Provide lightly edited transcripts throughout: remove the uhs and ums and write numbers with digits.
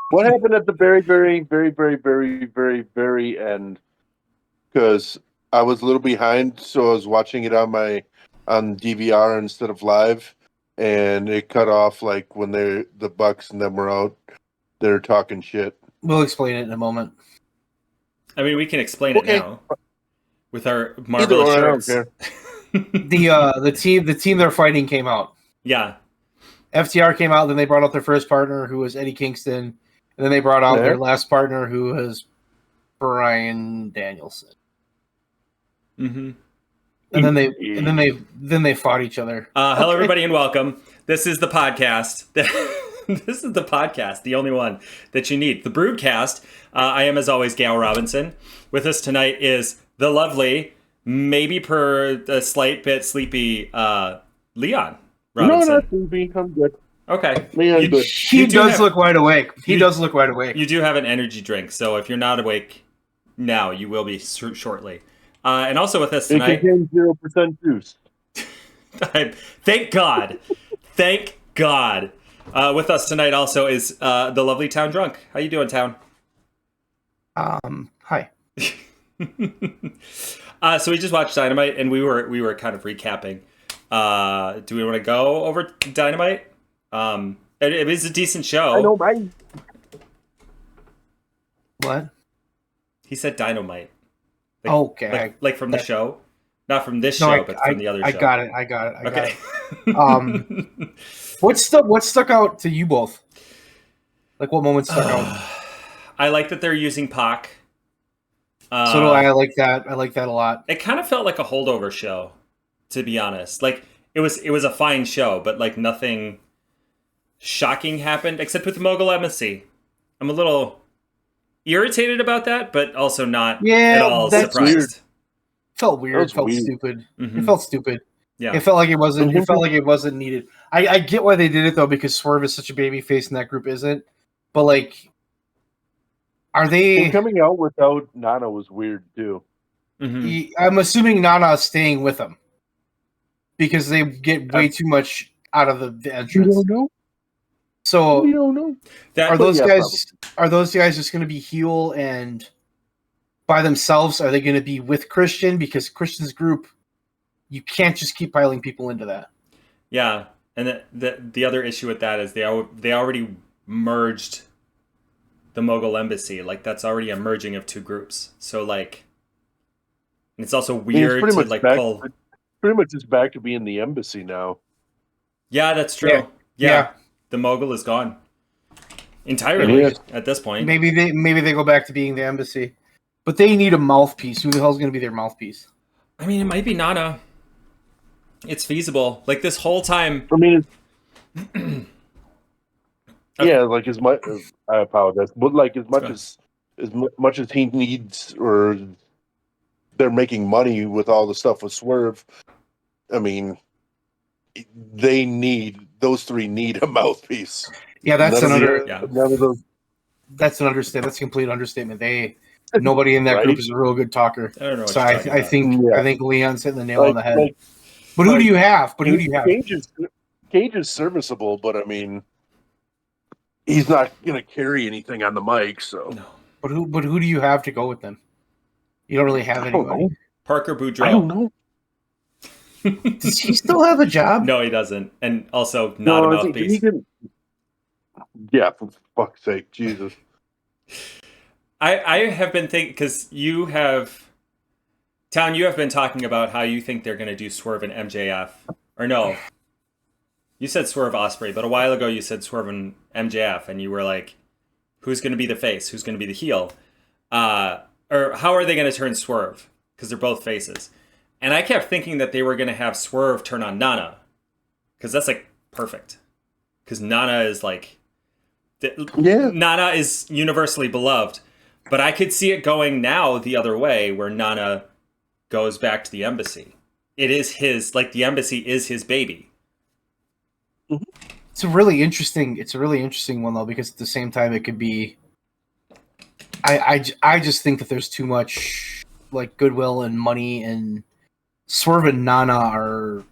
What happened at the very, very, very, very, very, very, very end? Because I was a little behind, so I was watching it on DVR instead of live, and it cut off like when the Bucks and them were out. They're talking shit. We'll explain it in a moment. I mean, we can explain it now with our Either marvelous or, I don't shirts. care. The team they're fighting came out. Yeah. FTR came out, then they brought out their first partner, who was Eddie Kingston, and then they brought out their last partner, who was Bryan Danielson. Mm-hmm. And then they fought each other. Hello, everybody, and welcome. This is the podcast. This is the podcast, the only one that you need. The BREWDCAST. I am, as always, Gail Robinson. With us tonight is the lovely, maybe per a slight bit sleepy, Leon Robinson. No, not sleepy. I'm good. Okay. Leon's good. He does look wide awake. He does look wide awake. You do have an energy drink, so if you're not awake now, you will be shortly. And also with us tonight... It contains 0% juice. Thank God. Thank God. With us tonight also is the lovely Town Drunk. How you doing, Town? Hi. So we just watched Dynamite, and we were kind of recapping. Do we want to go over Dynamite? It is a decent show. I know, right? What? He said Dynamite. Okay. Like from the show? Not from this show, but from the other show. I got it. Okay. What stuck out to you both? Like, what moments stuck out? I like that they're using Pac. So do I. I like that. I like that a lot. It kind of felt like a holdover show, to be honest. Like, it was a fine show, but like nothing shocking happened except with the Mogul Embassy. I'm a little irritated about that, but also not at all surprised. Weird. Felt weird. It felt weird. Stupid. Mm-hmm. It felt stupid. Yeah. It felt like it wasn't. It felt like it wasn't needed. I get why they did it though, because Swerve is such a baby face and that group isn't. But like, are they And coming out without Nana was weird too. Mm-hmm. I'm assuming Nana's staying with them because they get way too much out of the entrance. You don't know. So We don't know. are those guys? Are those guys just going to be heel and by themselves? Are they going to be with Christian? Because Christian's group, you can't just keep piling people into that. Yeah, and the other issue with that is they already merged the Mogul Embassy. Like, that's already a merging of two groups. So like, it's also weird to like pull. Pretty much just back to being the embassy now. Yeah, that's true. Yeah. The Mogul is gone entirely at this point. Maybe they go back to being the embassy, but they need a mouthpiece. Who the hell's going to be their mouthpiece? I mean, it might be Nana. It's feasible. Like this whole time. I mean, yeah, like as much. I apologize, but like as much as he needs, or they're making money with all the stuff with Swerve. I mean, those three need a mouthpiece. Yeah, that's none of those. That's an understatement. That's a complete understatement. Nobody in that group is a real good talker. I don't know. So I think Leon's hitting the nail on the head. But who do you have? Cage is serviceable, but I mean, he's not gonna carry anything on the mic. So, no. But who do you have to go with them? You don't really have anybody. Parker Boudreaux. I don't know. Does he still have a job? No, he doesn't, and also not a mouthpiece. Yeah, for fuck's sake, Jesus. I have been thinking, because you have been talking about how you think they're going to do Swerve and MJF. Or no, you said Swerve Osprey, but a while ago you said Swerve and MJF, and you were like, who's going to be the face? Who's going to be the heel? Or how are they going to turn Swerve? Because they're both faces. And I kept thinking that they were going to have Swerve turn on Nana. Because that's like perfect. Because Nana is like... Nana is universally beloved. But I could see it going now the other way, where Nana goes back to the embassy. It is his, like, the embassy is his baby. It's a really interesting one though, because at the same time it could be. I just think that there's too much like goodwill and money, and Swerve and Nana are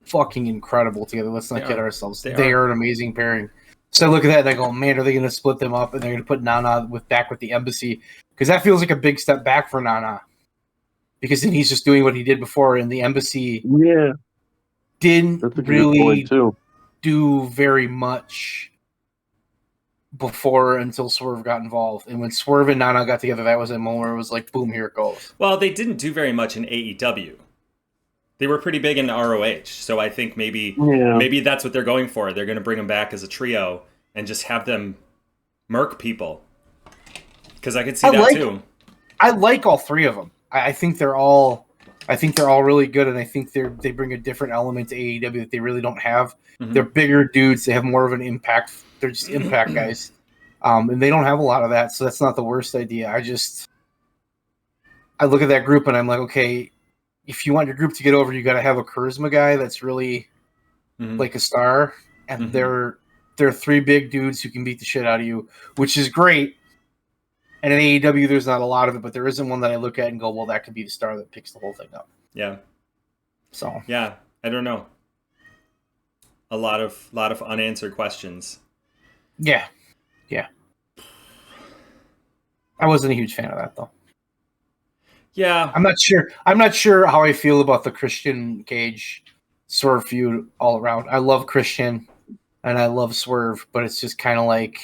fucking incredible together. Let's not kid ourselves. They are an amazing pairing. So I look at that and I go, man, are they going to split them up and they're going to put Nana back with the embassy? Because that feels like a big step back for Nana. Because then he's just doing what he did before, and the embassy didn't That's a good really point too. do very much before until Swerve got involved. And when Swerve and Nana got together, that was a moment where it was like, boom, here it goes. Well, they didn't do very much in AEW. They were pretty big in ROH, so I think maybe that's what they're going for. They're going to bring them back as a trio and just have them murk people. Because I could see that too. I like all three of them. I think they're all really good, and I think they bring a different element to AEW that they really don't have. Mm-hmm. They're bigger dudes. They have more of an impact. They're just impact guys, and they don't have a lot of that. So that's not the worst idea. I look at that group and I'm like, okay, if you want your group to get over, you got to have a charisma guy that's really like a star, and they're three big dudes who can beat the shit out of you, which is great. And in AEW, there's not a lot of it, but there isn't one that I look at and go, well, that could be the star that picks the whole thing up. Yeah. So. Yeah, I don't know. A lot of unanswered questions. Yeah. I wasn't a huge fan of that, though. Yeah. I'm not sure how I feel about the Christian Cage Swerve feud all around. I love Christian and I love Swerve, but it's just kind of like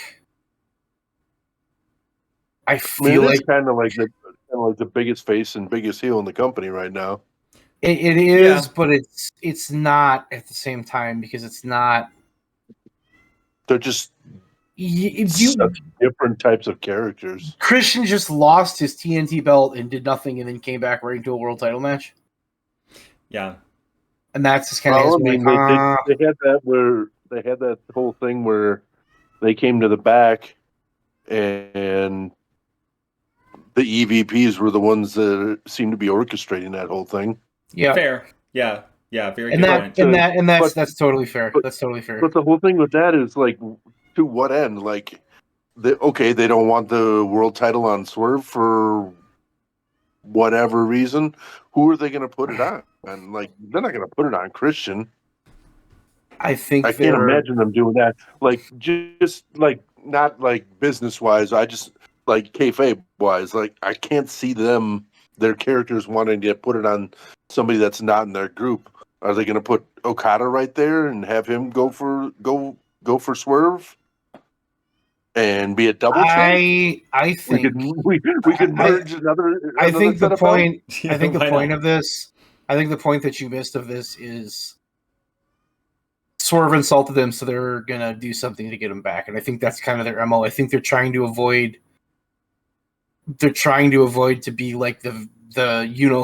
I feel like kind of like the biggest face and biggest heel in the company right now. It is, but it's not at the same time because it's not. They're just such different types of characters. Christian just lost his TNT belt and did nothing, and then came back right into a world title match. Yeah, and that's just kind of. They had that whole thing where they came to the back, and the EVPs were the ones that seemed to be orchestrating that whole thing. Yeah, fair. Yeah, very and good point. That's totally fair. That's totally fair. But the whole thing with that is like, to what end? Like, they don't want the world title on Swerve for whatever reason. Who are they going to put it on? And like, they're not going to put it on Christian. I can't imagine them doing that. Like, just like not like business wise. I just like kayfabe wise. Like, I can't see their characters wanting to put it on somebody that's not in their group. Are they going to put Okada right there and have him go for Swerve and be a double champ? I think we could merge another. I think the point. Yeah, I think the point of this. I think the point that you missed of this is Swerve insulted them, so they're gonna do something to get him back, and I think that's kind of their MO. I think they're trying to avoid. They're trying to avoid to be like the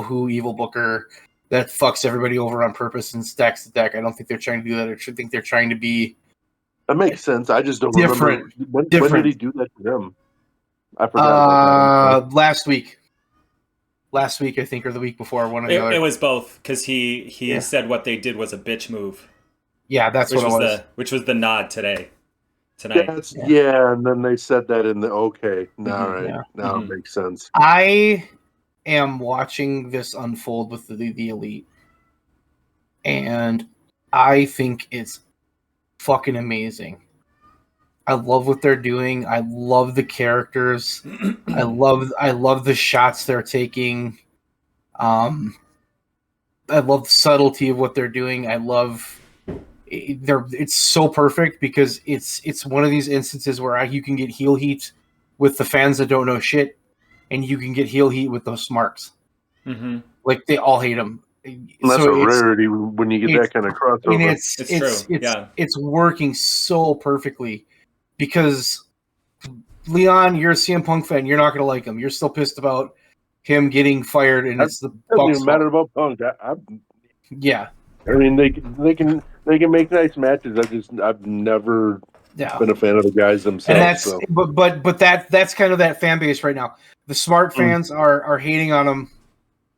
who evil booker that fucks everybody over on purpose and stacks the deck. I don't think they're trying to do that. I think they're trying to be. That makes sense. I just don't remember when did he do that to them. I forgot. Last week, I think, or the week before. One of the other. It was both because he said what they did was a bitch move. Yeah, that's what it was. Which was the nod tonight. And then they said that in the now it makes sense. I am watching this unfold with the Elite, and I think it's fucking amazing. I love what they're doing. I love the characters. I love the shots they're taking. I love the subtlety of what they're doing. I love it's so perfect because it's one of these instances where you can get heel heat with the fans that don't know shit, and you can get heel heat with those smarks. Mm-hmm. Like they all hate him. And that's a rarity when you get that kind of crossover. And it's true. It's working so perfectly because Leon, you're a CM Punk fan. You're not going to like him. You're still pissed about him getting fired, and it's the doesn't even matter about Punk. Yeah. I mean, they can make nice matches. I've never been a fan of the guys themselves. And that's kind of that fan base right now. The smart fans are hating on him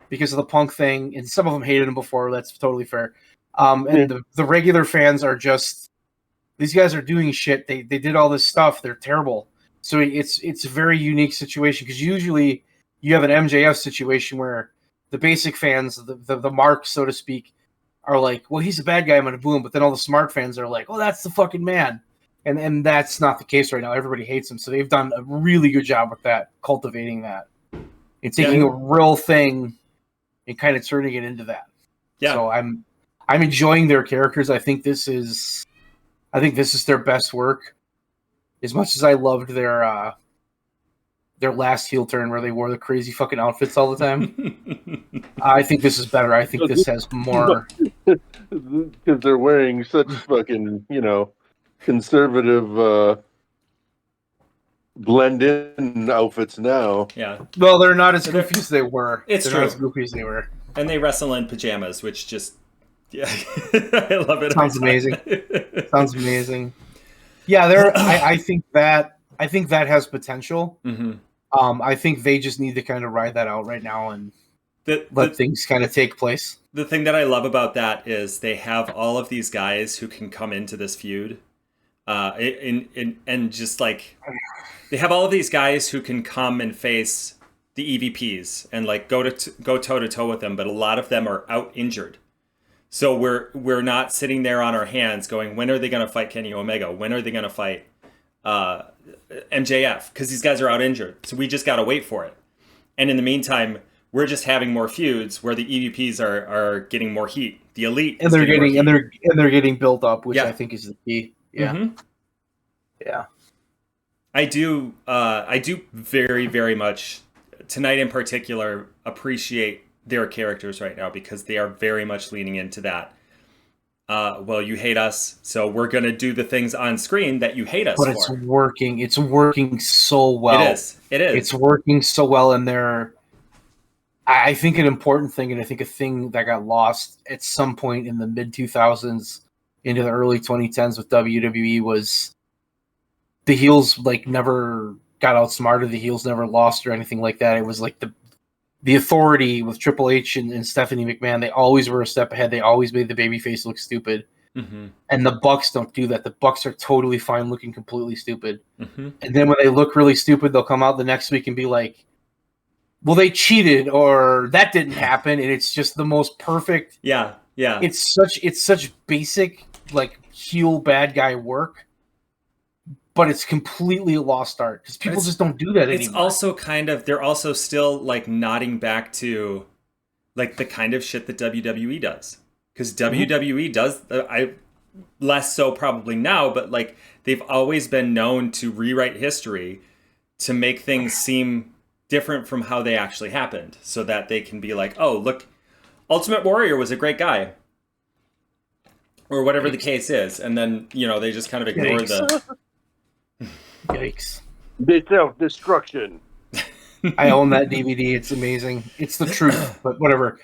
because of the Punk thing, and some of them hated him before. That's totally fair. And the regular fans are just, these guys are doing shit. They did all this stuff. They're terrible. So it's a very unique situation because usually you have an MJF situation where the basic fans, the marks, so to speak, are like, well, he's a bad guy, I'm going to boo him. But then all the smart fans are like, oh, that's the fucking man. And that's not the case right now. Everybody hates him, so they've done a really good job with that, cultivating that, and taking a real thing and kind of turning it into that. Yeah. So I'm enjoying their characters. I think this is their best work. As much as I loved their last heel turn where they wore the crazy fucking outfits all the time, I think this is better. I think this has more, because they're wearing such fucking, conservative blend-in outfits now. Yeah. Well, they're not as goofy as they were. It's they're true. Not as goofy as they were. And they wrestle in pajamas, which just, yeah, I love it. Sounds amazing. Sounds amazing. Yeah, I think that has potential. Mm-hmm. I think they just need to kind of ride that out right now and let things kind of take place. The thing that I love about that is they have all of these guys who can come into this feud, and just like they have all of these guys who can come and face the EVPs and like go toe to toe with them, but a lot of them are out injured. So we're not sitting there on our hands going, when are they going to fight Kenny Omega? When are they going to fight MJF? Because these guys are out injured. So we just got to wait for it. And in the meantime, we're just having more feuds where the EVPs are getting more heat. The Elite and they're getting built up, which I think is the key. Yeah. Mm-hmm. Yeah. I do very, very much tonight in particular appreciate their characters right now because they are very much leaning into that. Well, you hate us, so we're going to do the things on screen that you hate us for. But it's working. It's working so well. It is. It's working so well, and I think an important thing, and I think a thing that got lost at some point in the mid-2000s into the early 2010s with WWE was the heels like never got outsmarted. The heels never lost or anything like that. It was like the authority with Triple H and Stephanie McMahon. They always were a step ahead. They always made the babyface look stupid. Mm-hmm. And the Bucks don't do that. The Bucks are totally fine looking completely stupid. Mm-hmm. And then when they look really stupid, they'll come out the next week and be like, well, they cheated or that didn't happen. And it's just the most perfect. Yeah. Yeah. It's such basic, like heel bad guy work, but it's completely a lost art because people just don't do that anymore. It's also they're also still like nodding back to like the kind of shit that WWE does. Because WWE does, less so probably now, but like they've always been known to rewrite history to make things seem different from how they actually happened so that they can be like, oh, look, Ultimate Warrior was a great guy. Or whatever the case is. And then, they just kind of ignore Yikes. The self-destruction. I own that DVD. It's amazing. It's the truth, but whatever.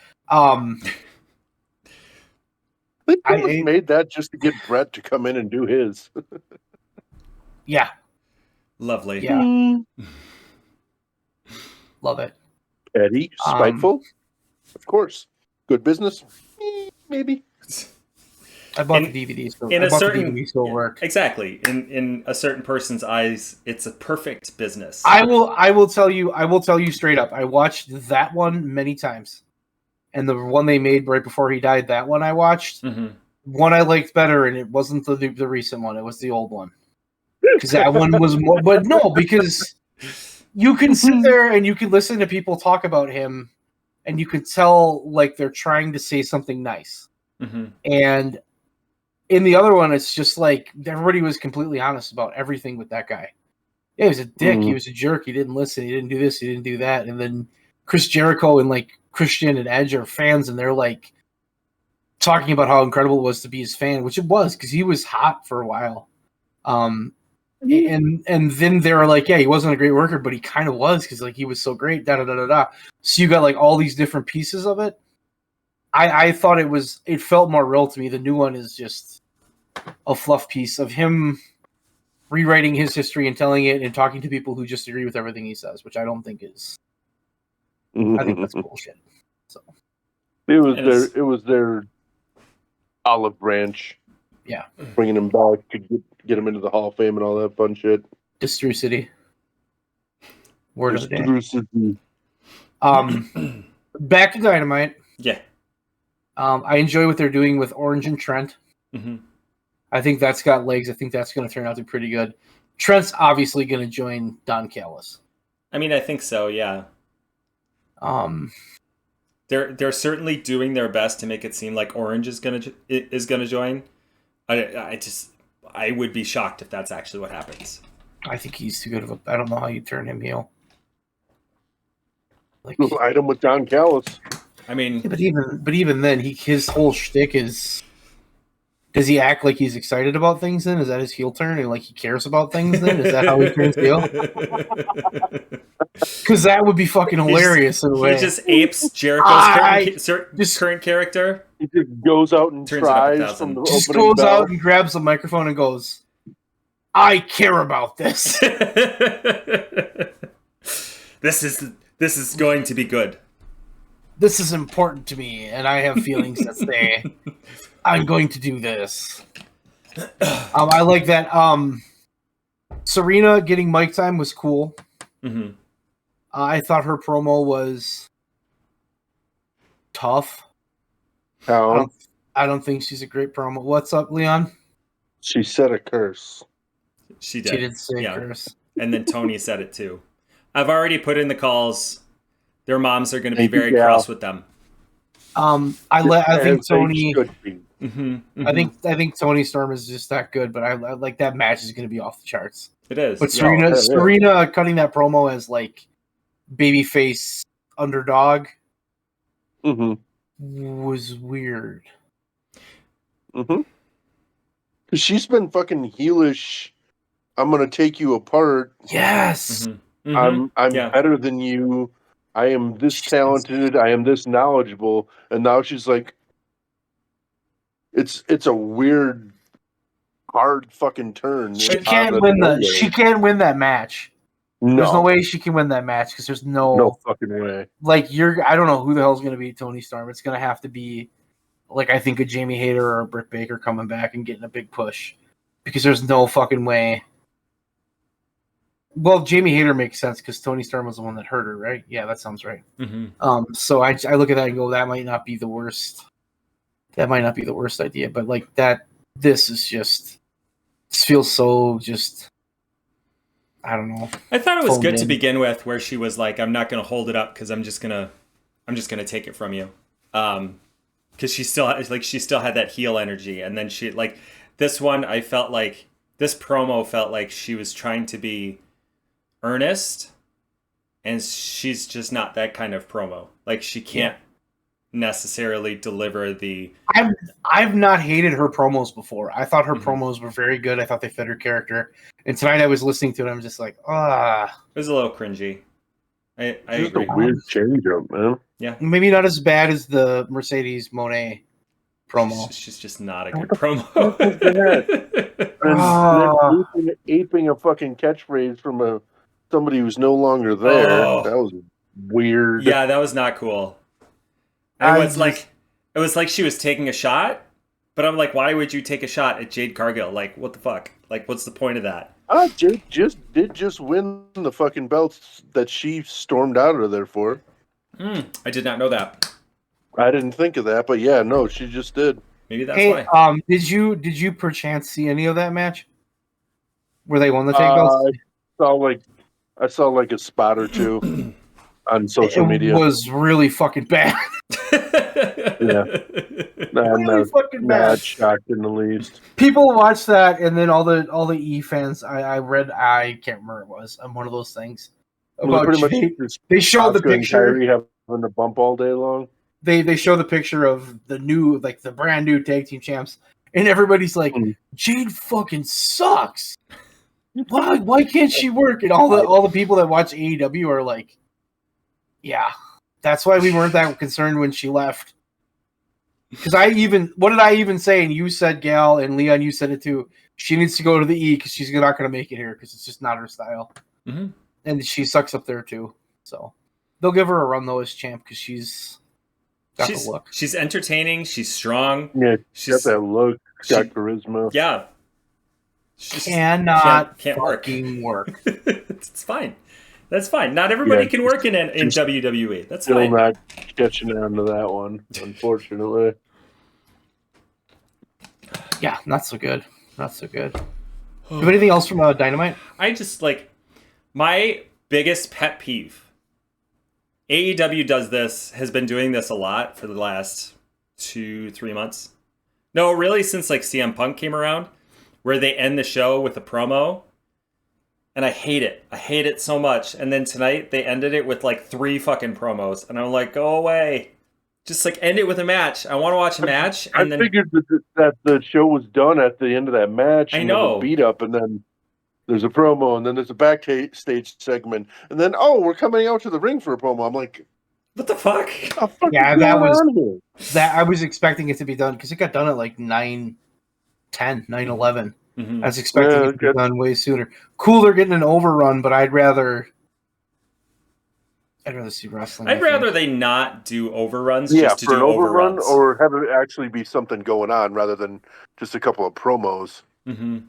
They made that just to get Brett to come in and do his. Yeah. Lovely. Yeah. Love it. Petty, spiteful, of course. Good business, maybe. I bought the DVDs. DVDs to work. Exactly. In a certain person's eyes, it's a perfect business. I will tell you straight up. I watched that one many times, and the one they made right before he died, that one I watched. Mm-hmm. One I liked better, and it wasn't the recent one. It was the old one because that one was more. But no, because you can sit there and you can listen to people talk about him, and you can tell like they're trying to say something nice, and. In the other one, it's just like everybody was completely honest about everything with that guy. Yeah, he was a dick. He was a jerk. He didn't listen. He didn't do this. He didn't do that. And then Chris Jericho and like Christian and Edge are fans, and they're like talking about how incredible it was to be his fan, which it was because he was hot for a while. And then they were like, yeah, he wasn't a great worker, but he kind of was because like he was so great. Da da da da da. So you got like all these different pieces of it. I thought it felt more real to me. The new one is just a fluff piece of him rewriting his history and telling it and talking to people who just agree with everything he says, which I don't think is. I think that's bullshit. So it was their olive branch. Yeah, bringing him back to get him into the Hall of Fame and all that fun shit. Distru City. Word of the day. City. Back to Dynamite. Yeah. I enjoy what they're doing with Orange and Trent. Mm-hmm. I think that's got legs. I think that's going to turn out to be pretty good. Trent's obviously going to join Don Callis. I mean, I think so. Yeah. They're certainly doing their best to make it seem like Orange is gonna join. I would be shocked if that's actually what happens. I think he's too good of a. I don't know how you turn him heel. Like, Item with Don Callis. I mean, yeah, but even then, his whole shtick is. Does he act like he's excited about things then? Is that his heel turn? And like he cares about things then? Is that how he turns heel? Because that would be fucking hilarious in a way. He just apes Jericho's current character. He just goes out and tries from the just opening goes bell. out and grabs the microphone and goes, I care about this. This is going to be good. This is important to me, and I have feelings that say I'm going to do this. I like that. Serena getting mic time was cool. Mm-hmm. I thought her promo was tough. I don't think she's a great promo. What's up, Leon? She said a curse. She did. She did say a curse. And then Tony said it too. I've already put in the calls. Their moms are going to be very cross with them. I think Tony. Mm-hmm, mm-hmm. I think Tony Storm is just that good, but I like that match is going to be off the charts. It is. But Serena cutting that promo as like babyface underdog was weird. Mm-hmm. Because she's been fucking heelish. I'm gonna take you apart. Yes. Mm-hmm. I'm better than you. I am this talented. I am this knowledgeable. And now she's like, it's a weird, hard fucking turn. She can't win that match. No. There's no way she can win that match because there's no fucking way. Like I don't know who the hell's gonna beat Tony Storm. It's gonna have to be like I think a Jamie Hayter or a Britt Baker coming back and getting a big push because there's no fucking way. Well, Jamie Hayter makes sense because Tony Storm was the one that hurt her, right? Yeah, that sounds right. Mm-hmm. So I look at that and go, that might not be the worst. That might not be the worst idea, but like that, this feels so just. I don't know. I thought it was good to begin with, where she was like, "I'm not going to hold it up because I'm just gonna take it from you," because she still had that heel energy, and then she like this one. I felt like this promo felt like she was trying to be earnest, and she's just not that kind of promo. Like she can't necessarily deliver the. I've not hated her promos before. I thought her promos were very good. I thought they fit her character. And tonight I was listening to it. I'm just like, It was a little cringy. I agree. A weird change up, man. Yeah. Maybe not as bad as the Mercedes Moné promo. She's just not a good promo. Aping a fucking catchphrase from somebody who's no longer there. Oh. That was weird. Yeah, that was not cool. And it was like she was taking a shot, but I'm like, why would you take a shot at Jade Cargill? Like, what the fuck? Like, what's the point of that? Jade did win the fucking belts that she stormed out of there for. I did not know that. I didn't think of that, but yeah, no, she just did. Maybe that's why. Did you perchance see any of that match where they won the tag belts? I saw like a spot or two on social media. It was really fucking bad. Yeah. I'm not shocked in the least. People watch that, and then all the E fans. I read. I can't remember what it was. On one of those things. They showed the picture. Having a bump all day long. They show the picture of the new, like the brand new tag team champs, and everybody's like, Jade fucking sucks. Why can't she work? And all the people that watch AEW are like, yeah, that's why we weren't that concerned when she left. Because what did I even say? And you said, Gal, and Leon, you said it too. She needs to go to the E because she's not going to make it here because it's just not her style. Mm-hmm. And she sucks up there too. So they'll give her a run though as champ because she's got the look. She's entertaining. She's strong. Yeah, she's got that look. She's got charisma. Yeah. Can't fucking work. It's fine. That's fine. Not everybody can work in WWE. That's still fine. Not catching on to that one, unfortunately. Yeah, not so good. Not so good. Do you have anything else from Dynamite? I just like my biggest pet peeve. AEW does this, has been doing this a lot for the last 2-3 months. No, really, since like CM Punk came around, where they end the show with a promo. And I hate it. I hate it so much. And then tonight they ended it with like 3 fucking promos. And I'm like, go away. Just like end it with a match. I want to watch a match. And I figured that the show was done at the end of that match. I and know. Beat up, and then there's a promo, and then there's a backstage segment, and then we're coming out to the ring for a promo. I'm like, what the fuck? Yeah, I was expecting it to be done because it got done at like 9:10, 9:11. Mm-hmm. I was expecting it to be done way sooner. Cool, they're getting an overrun, but I'd rather see wrestling. I'd rather they not do overruns yeah, just to for do an overrun, overruns. or have it actually be something going on rather than just a couple of promos. Mm-hmm.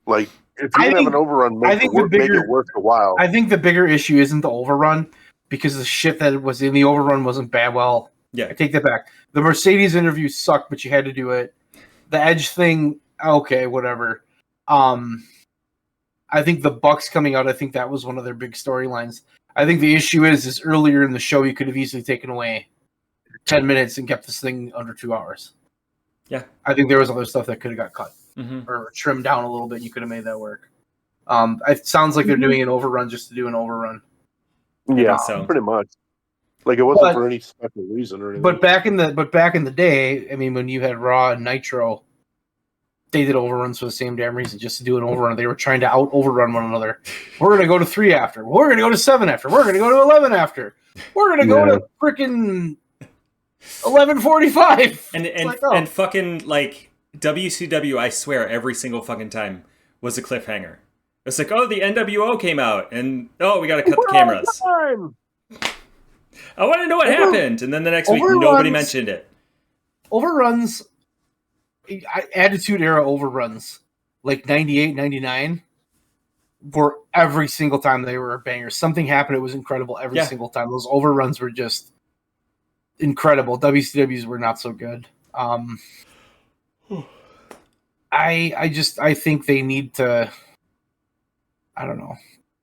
Like, if you can have an overrun, make it worth a while. I think the bigger issue isn't the overrun, because the shit that was in the overrun wasn't bad. Well, yeah, I take that back. The Mercedes interview sucked, but you had to do it. The Edge thing, okay, whatever. I think the Bucks coming out, I think that was one of their big storylines. I think the issue is earlier in the show you could have easily taken away 10 minutes and kept this thing under 2 hours. Yeah. I think there was other stuff that could have got cut or trimmed down a little bit. You could have made that work. It sounds like they're doing an overrun just to do an overrun. Yeah, pretty much. Like it wasn't for any special reason or anything. But back in the day, I mean, when you had Raw and Nitro, they did overruns for the same damn reason, just to do an overrun. They were trying to overrun one another. We're going to go to 3 after. We're going to go to 7 after. We're going to go to 11 after. We're going to go to freaking 11:45. And fucking like WCW, I swear, every single fucking time was a cliffhanger. It's like, the NWO came out, and we got to cut the cameras. I want to know what happened, and then the next week nobody mentioned it. Overruns. Attitude Era overruns, like 98, 99, were every single time they were a banger. Something happened, it was incredible every single time. Those overruns were just incredible. WCWs were not so good. I think they need to, I don't know.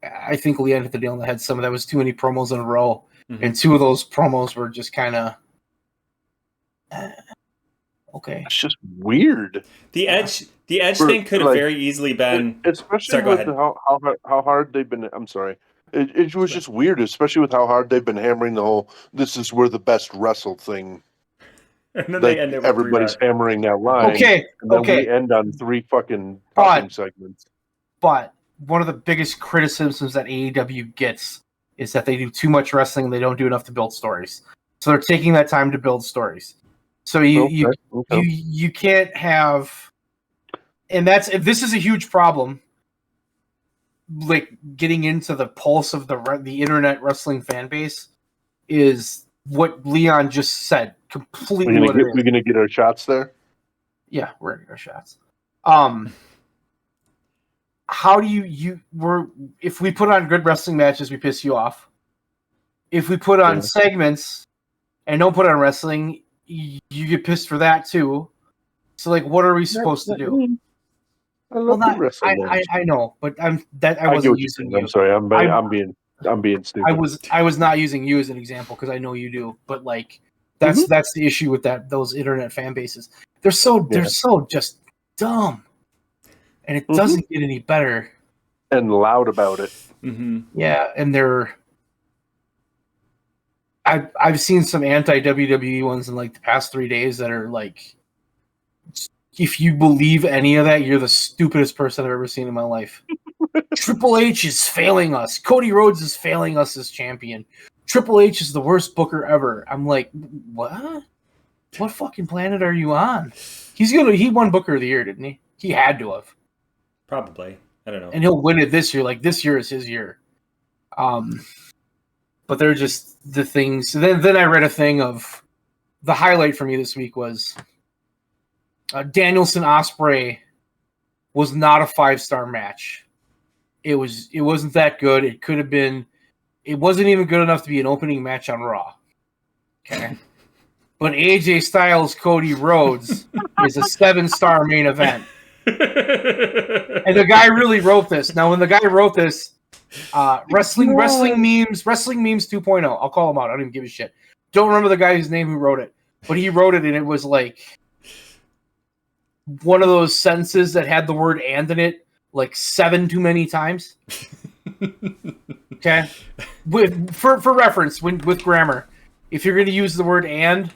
I think Leanne hit the nail on the head. Some of that was too many promos in a row, and 2 of those promos were just kind of okay. It's just weird. The Edge thing could have very easily been, especially with how hard they've been. I'm sorry. It was just weird, especially with how hard they've been hammering the whole "this is where the best wrestle" thing. And then they end it with everybody's hammering that line. Okay, and then we end on 3 fucking talking segments. But one of the biggest criticisms that AEW gets is that they do too much wrestling and they don't do enough to build stories. So they're taking that time to build stories. So you can't have, and this is a huge problem. Like getting into the pulse of the internet wrestling fan base is what Leon just said. Completely, we're gonna get our shots there. Yeah, we're gonna get our shots. How do if we put on good wrestling matches, we piss you off. If we put on segments and don't put on wrestling, you get pissed for that too. So, like, what are we supposed to do? I love wrestling. I know, but I wasn't using you. I'm sorry. I'm being stupid. I was not using you as an example because I know you do. But like, that's the issue with those internet fan bases. They're so just dumb, and it doesn't get any better. And loud about it. Mm-hmm. Yeah, and I've seen some anti-WWE ones in like the past 3 days that are like, if you believe any of that, you're the stupidest person I've ever seen in my life. Triple H is failing us. Cody Rhodes is failing us as champion. Triple H is the worst booker ever. I'm like, what? What fucking planet are you on? He won Booker of the Year, didn't he? He had to have. Probably. I don't know. And he'll win it this year. Like, this year is his year. But they're just the things. Then I read a thing of the highlight for me this week was Danielson Ospreay was not a 5-star match. It wasn't that good. It could have been. It wasn't even good enough to be an opening match on Raw. Okay. But AJ Styles Cody Rhodes is a 7-star main event. And the guy really wrote this. Now, when the guy wrote this, wrestling memes 2.0. I'll call him out. I don't even give a shit. Don't remember the guy's name who wrote it, but he wrote it, and it was like one of those sentences that had the word "and" in it like 7 too many times. Okay, for reference, with grammar, if you're going to use the word "and"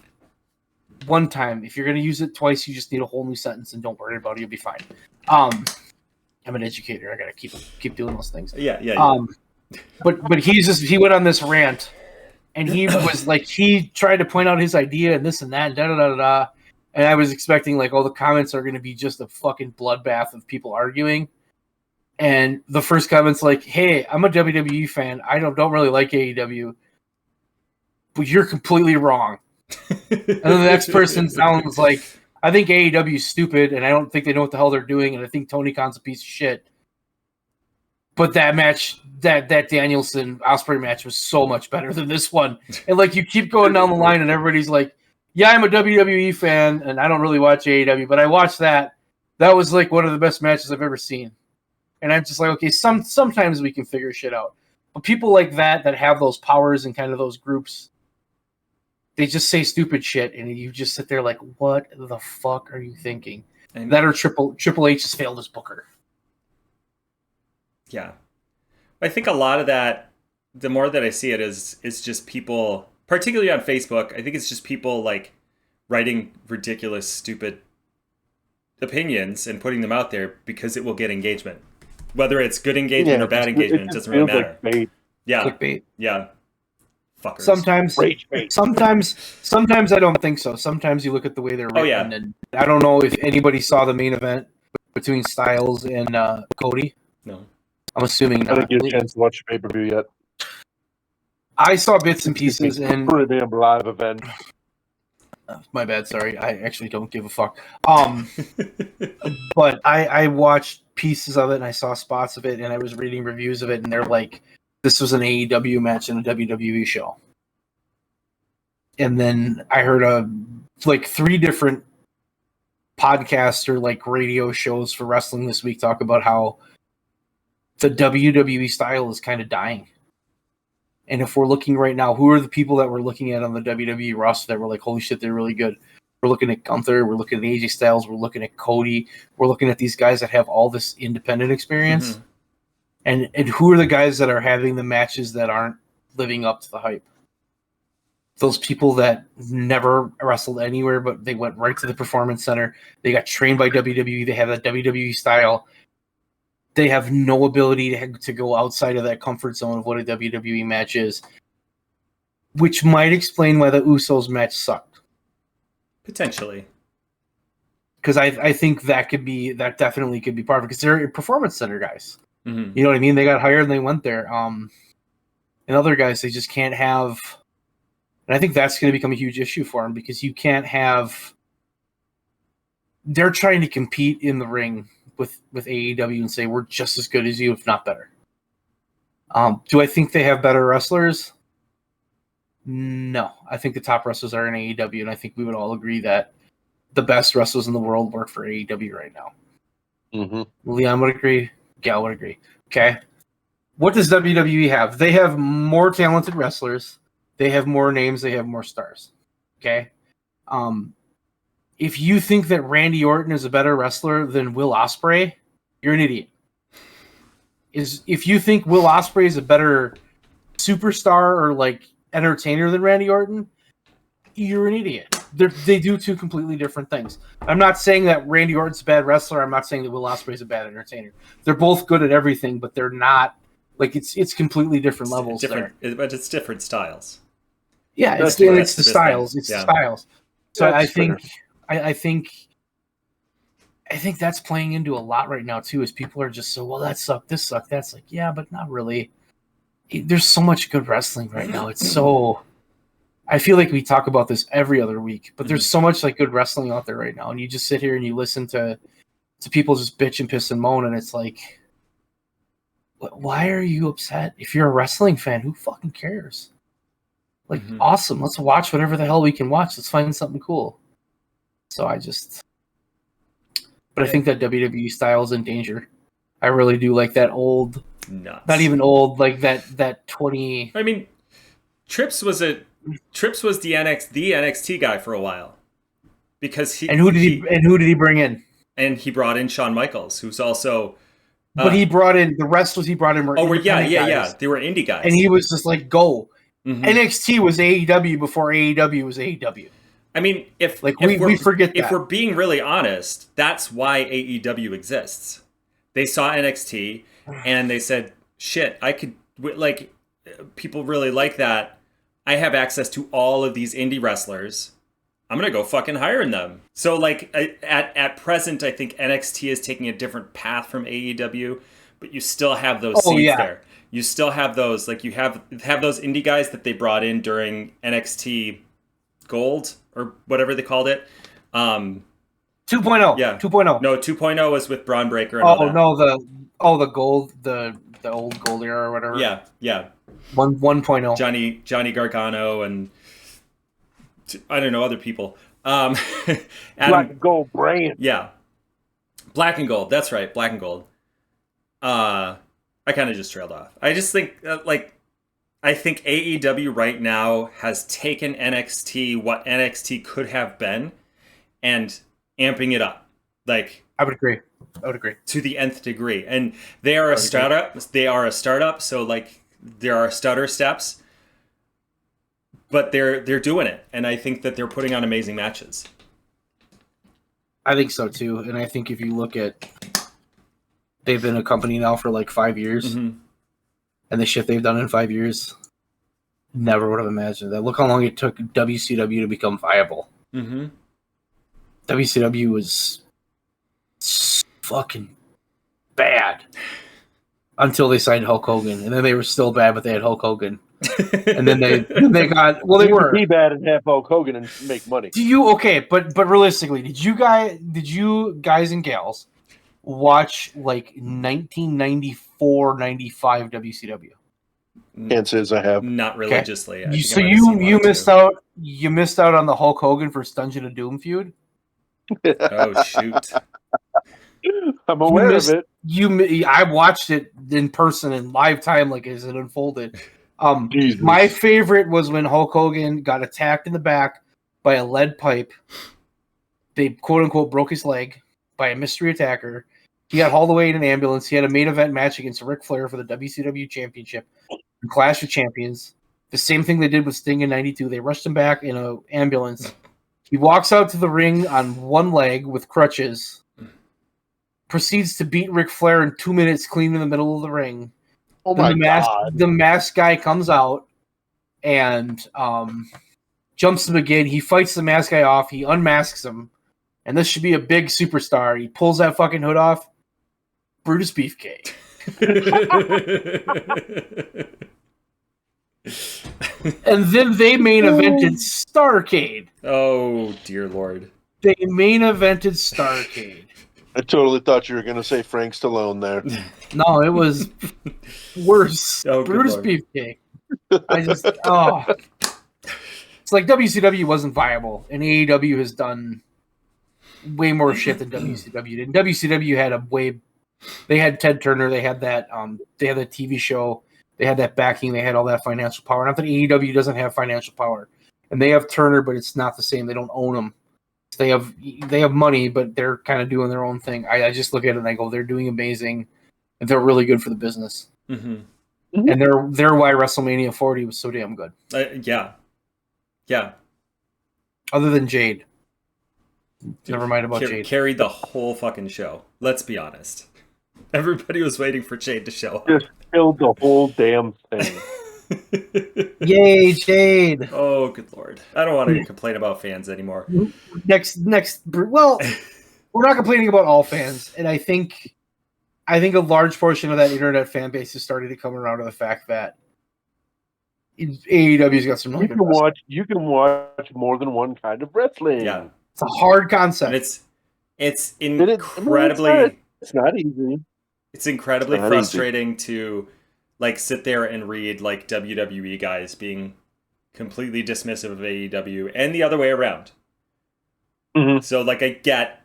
one time, if you're going to use it twice, you just need a whole new sentence, and don't worry about it; you'll be fine. I'm an educator. I gotta keep doing those things. Yeah. But he went on this rant, and he was like, he tried to point out his idea and this and that and da da da da. And I was expecting like all the comments are going to be just a fucking bloodbath of people arguing. And the first comment's like, "Hey, I'm a WWE fan. I don't really like AEW, but you're completely wrong." And then the next person down was like, "I think AEW is stupid, and I don't think they know what the hell they're doing, and I think Tony Khan's a piece of shit. But that match, that Danielson Ospreay match was so much better than this one." And like you keep going down the line, and everybody's like, "Yeah, I'm a WWE fan, and I don't really watch AEW, but I watched that. That was like one of the best matches I've ever seen." And I'm just like, okay, sometimes we can figure shit out. But people like that have those powers and kind of those groups, they just say stupid shit, and you just sit there like, what the fuck are you thinking? And that or Triple H has failed as booker. Yeah. I think a lot of that, the more that I see it, is just people, particularly on Facebook, I think it's just people like writing ridiculous, stupid opinions and putting them out there because it will get engagement. Whether it's good engagement or bad engagement, it doesn't really matter. Like Clickbait. Yeah. Fuckers. Sometimes I don't think so. Sometimes you look at the way they're written, and I don't know if anybody saw the main event between Styles and Cody. No. I'm assuming I didn't get a chance to watch the pay-per-view yet. I saw bits and pieces, and for a damn live event. My bad, sorry. I actually don't give a fuck. But I watched pieces of it, and I saw spots of it, and I was reading reviews of it, and they're like, this was an AEW match in a WWE show. And then I heard like 3 different podcasts or like radio shows for wrestling this week talk about how the WWE style is kind of dying. And if we're looking right now, who are the people that we're looking at on the WWE roster that we're like, holy shit, they're really good? We're looking at Gunther, we're looking at AJ Styles, we're looking at Cody, we're looking at these guys that have all this independent experience. Mm-hmm. And who are the guys that are having the matches that aren't living up to the hype? Those people that never wrestled anywhere, but they went right to the Performance Center. They got trained by WWE. They have that WWE style. They have no ability to go outside of that comfort zone of what a WWE match is, which might explain why the Usos match sucked. Potentially. Because I think that definitely could be part of it, because they're Performance Center guys. Mm-hmm. You know what I mean? They got hired and they went there. And other guys, they just can't have... And I think that's going to become a huge issue for them, because you can't have... They're trying to compete in the ring with AEW and say, we're just as good as you, if not better. Do I think they have better wrestlers? No. I think the top wrestlers are in AEW, and I think we would all agree that the best wrestlers in the world work for AEW right now. Mm-hmm. Leon would agree. Gal would agree. Okay. What does WWE have? They have more talented wrestlers. They have more names. They have more stars. Okay. If you think that Randy Orton is a better wrestler than Will Ospreay, you're an idiot. If you think Will Ospreay is a better superstar or like entertainer than Randy Orton, you're an idiot. They do 2 completely different things. I'm not saying that Randy Orton's a bad wrestler. I'm not saying that Will Ospreay is a bad entertainer. They're both good at everything, but they're not like it's completely different levels. But it's different styles. Yeah, it's the styles. It's the styles. So I think that's playing into a lot right now too. Is people are just so, well, that sucked, this sucked, that's like, yeah, but not really. There's so much good wrestling right now. It's so. I feel like we talk about this every other week, but there's so much like good wrestling out there right now, and you just sit here and you listen to people just bitch and piss and moan, and it's like, why are you upset? If you're a wrestling fan, who fucking cares? Like, awesome. Let's watch whatever the hell we can watch. Let's find something cool. So But I think that WWE style is in danger. I really do like that old, Nuts. not even old, like that 20. I mean, Trips was the NXT guy for a while because And who did he bring in? And he brought in Shawn Michaels, who's also. But he brought in the wrestlers. He brought in were independent guys. They were indie guys, and he was just like, "Go." Mm-hmm. NXT was AEW before AEW was AEW. I mean, we forget that. If we're being really honest, that's why AEW exists. They saw NXT and they said, "Shit, I could like people really like that. I have access to all of these indie wrestlers. I'm gonna go fucking hiring them." So like at present, I think NXT is taking a different path from AEW, but you still have those seeds there. You still have those, like you have those indie guys that they brought in during NXT Gold or whatever they called it. 2.0. Yeah. 2.0. No, 2.0 was with Braun Breaker. And the gold, the old gold era or whatever. Yeah. 1.0. Johnny Gargano and I don't know, other people. Black and Gold brand. Yeah. Black and Gold. That's right. Black and Gold. I kind of just trailed off. I just think I think AEW right now has taken NXT, what NXT could have been, and amping it up. Like I would agree. To the nth degree. And they are a startup. They are a startup, so like there are stutter steps. But they're doing it, and I think that they're putting on amazing matches. I think so too, and I think if you look at, they've been a company now for like 5 years, Mm-hmm. and the shit they've done in 5 years, never would have imagined that. Look how long it took WCW to become viable. Mm-hmm. WCW was fucking bad until they signed Hulk Hogan, and then they were still bad, but they had Hulk Hogan. And then they got they were be bad and have Hulk Hogan and make money. But realistically, did you guys and gals watch like 1994, 95 WCW? Can't say as I have. Not religiously. Okay. So you missed out. You missed out on the Hulk Hogan versus Dungeon of Doom feud. Oh shoot! I'm aware of it. I watched it in person in live time, like as it unfolded. Jesus. My favorite was when Hulk Hogan got attacked in the back by a lead pipe. They quote unquote broke his leg by a mystery attacker. He got hauled away in an ambulance. He had a main event match against Ric Flair for the WCW Championship and Clash of Champions. The same thing they did with Sting in '92. They rushed him back in an ambulance. He walks out to the ring on one leg with crutches. Proceeds to beat Ric Flair in 2 minutes clean in the middle of the ring. Oh my God. The masked guy comes out and jumps him again. He fights the masked guy off. He unmasks him. And this should be a big superstar. He pulls that fucking hood off. Brutus Beefcake. And then they main evented Starrcade. Oh, dear Lord. They main evented Starrcade. I totally thought you were going to say Frank Stallone there. No, it was worse. Oh, Brutus Beefcake. It's like WCW wasn't viable, and AEW has done way more shit than WCW did. And WCW had they had Ted Turner, they had that TV show, they had that backing, they had all that financial power. Not that AEW doesn't have financial power, and they have Turner, but it's not the same. They don't own them. They have money, but they're kind of doing their own thing. I just look at it and I go, they're doing amazing, and they're really good for the business. Mm-hmm. And they're why WrestleMania 40 was so damn good. Yeah. Other than Jade. Never mind about Jade. Carried the whole fucking show. Let's be honest. Everybody was waiting for Jade to show up. Just killed the whole damn thing. Yay, Jade! Oh, good Lord. I don't want to complain about fans anymore. Well, we're not complaining about all fans, and I think a large portion of that internet fan base is starting to come around to the fact that AEW's got some really good wrestling. You can watch more than one kind of wrestling. Yeah. It's a hard concept. And it's incredibly... It's not easy. It's incredibly frustrating to like sit there and read like WWE guys being completely dismissive of AEW and the other way around. Mm-hmm. So like I get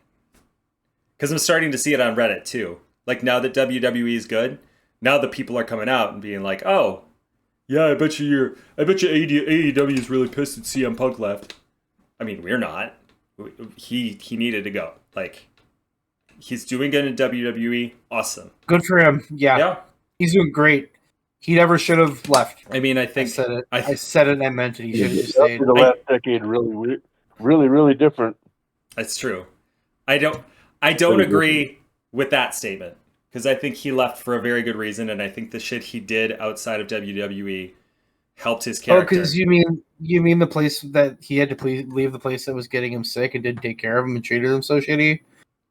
Because I'm starting to see it on Reddit too. Like now that WWE is good, now the people are coming out and being like, "Oh, yeah, I bet you AEW is really pissed that CM Punk left." I mean, we're not. He needed to go. Like, he's doing good in WWE. Awesome. Good for him. Yeah. He's doing great. He never should have left. I mean, I think I said it. I said it and I meant it. He should have just stayed. The last decade really different. That's true. I don't agree with that statement because I think he left for a very good reason, and I think the shit he did outside of WWE helped his character. Oh, because you mean the place that he had to leave the place that was getting him sick and didn't take care of him and treated him so shitty.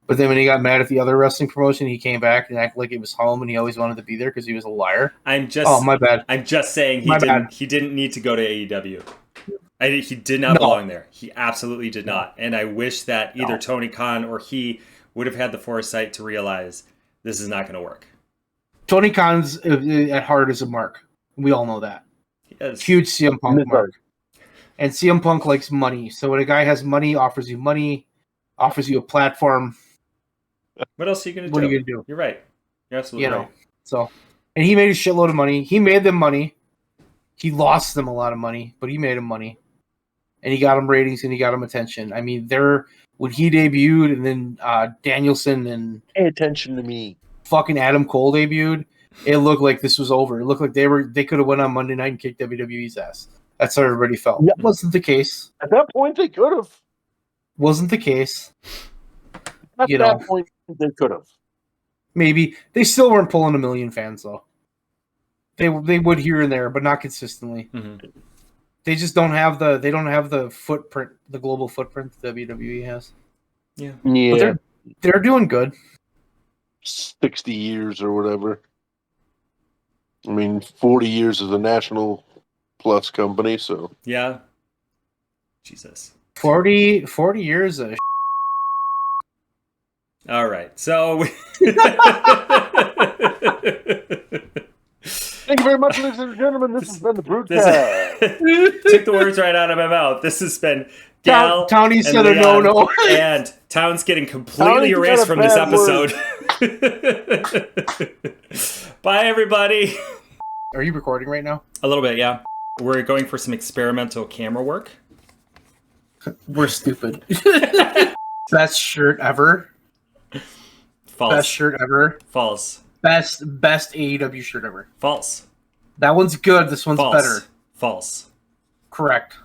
But then when he got mad at the other wrestling promotion, he came back and acted like it was home, and he always wanted to be there because he was a liar. Oh, my bad. I'm just saying he didn't need to go to AEW. He did not belong there. He absolutely did not. And I wish that either Tony Khan or he would have had the foresight to realize this is not going to work. Tony Khan's at heart is a mark. We all know that. Huge CM Punk mark. And CM Punk likes money. So when a guy has money, offers you a platform. What else are you going to do? What are you going to do? You're right. You're absolutely right. So, and he made a shitload of money. He made them money. He lost them a lot of money, but he made them money. And he got them ratings and he got them attention. I mean, when he debuted and then Danielson and pay attention to me. Fucking Adam Cole debuted, it looked like this was over. It looked like they could have went on Monday night and kicked WWE's ass. That's how everybody felt. Yeah. Wasn't the case. At that point, they could have. Wasn't the case. At that point, they could have. Maybe they still weren't pulling 1 million fans though. They would here and there, but not consistently. Mm-hmm. They just don't have the footprint, the global footprint that WWE has. Yeah. But they're doing good. 60 years or whatever. I mean, 40 years as a national plus company, so. Yeah. Jesus. 40 years of All right. So thank you very much, ladies and gentlemen. This has been the BREWDCAST. Took the words right out of my mouth. This has been Gal Townie said a no. And Town's getting completely erased from this episode. Bye, everybody. Are you recording right now? A little bit, yeah. We're going for some experimental camera work. We're stupid. Best shirt ever. False. Best shirt ever. False. Best AEW shirt ever. False. That one's good. This one's better. False. Correct.